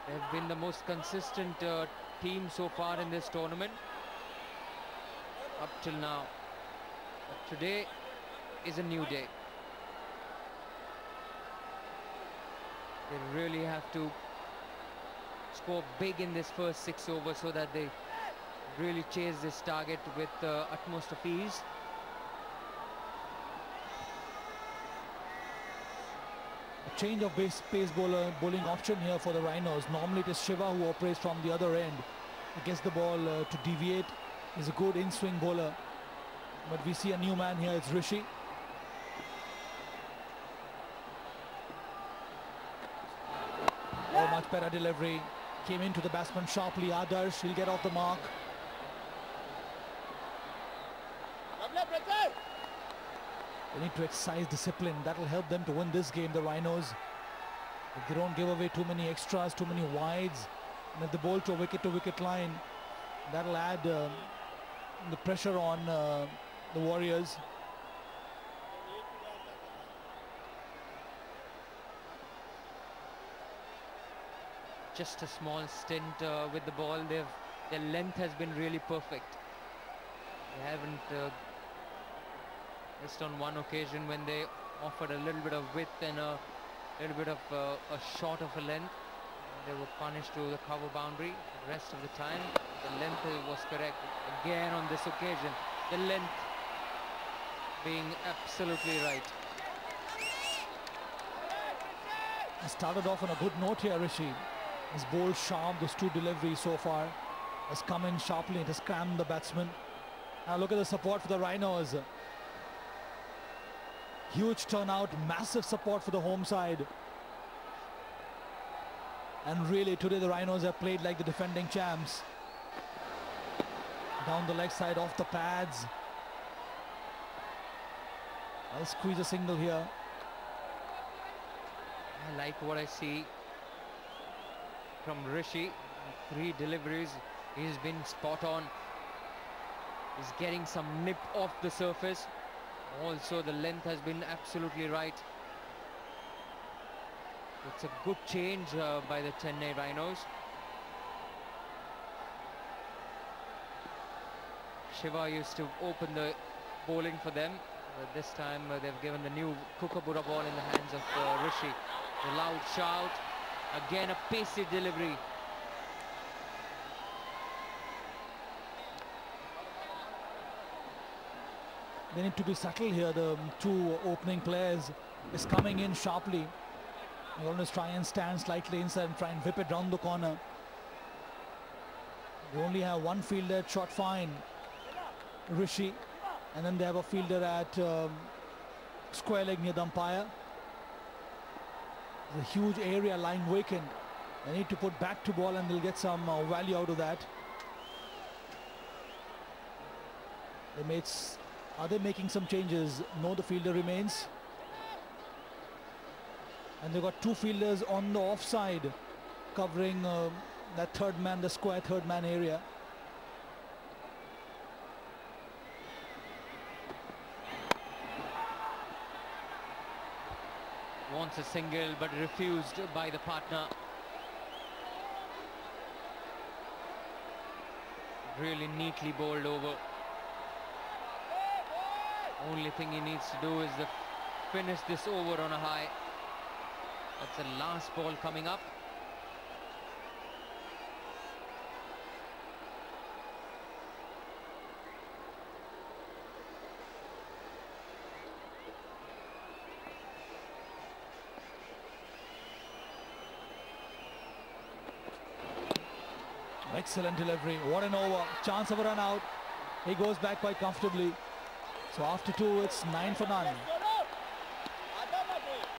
They've been the most consistent team so far in this tournament up till now. But today is a new day. They really have to score big in this first 6 overs so that they really chase this target with utmost of ease. A change of pace bowling option here for the Rhinos. Normally it is Shiva who operates from the other end. He gets the ball to deviate. He's a good in-swing bowler. But we see a new man here, it's Rishi. Oh, much better delivery. Came into the batsman sharply. Adarsh, he'll get off the mark. They need to exercise discipline. That will help them to win this game, the Rhinos. If they don't give away too many extras, too many wides, and if they bowl to wicket line, that'll add the pressure on the Warriors. Just a small stint with the ball. Their length has been really perfect. They haven't just on one occasion when they offered a little bit of width and a little bit of a short of a length, they were punished to the cover boundary. The rest of the time the length was correct. Again on this occasion, the length being absolutely right. He started off on a good note here, Rishi. He's bowled sharp. Those two deliveries so far has come in sharply. It has crammed the batsman. Now look at the support for the Rhinos. Huge turnout, massive support for the home side. And really today the Rhinos have played like the defending champs. Down the leg side, off the pads. I'll squeeze a single here. I like what I see from Rishi. 3 deliveries, he's been spot on. He's getting some nip off the surface. Also the length has been absolutely right. It's a good change by the Chennai Rhinos. Shiva used to open the bowling for them. This time they've given the new Kookaburra ball in the hands of Rishi. The loud shout. Again a pacey delivery. They need to be subtle here. The two opening players is coming in sharply. They always try and stand slightly inside and try and whip it round the corner. They only have one fielder at short fine, Rishi, and then they have a fielder at square leg near the umpire. There's a huge area lying vacant. They need to put back to ball and they'll get some value out of that. Are they making some changes? No, the fielder remains. And they've got 2 fielders on the offside covering that third man, the square third man area. Wants a single but refused by the partner. Really neatly bowled over. Only thing he needs to do is finish this over on a high. That's the last ball coming up. Excellent delivery. What an over. Chance of a run out. He goes back quite comfortably. So after 2, it's 9 for none.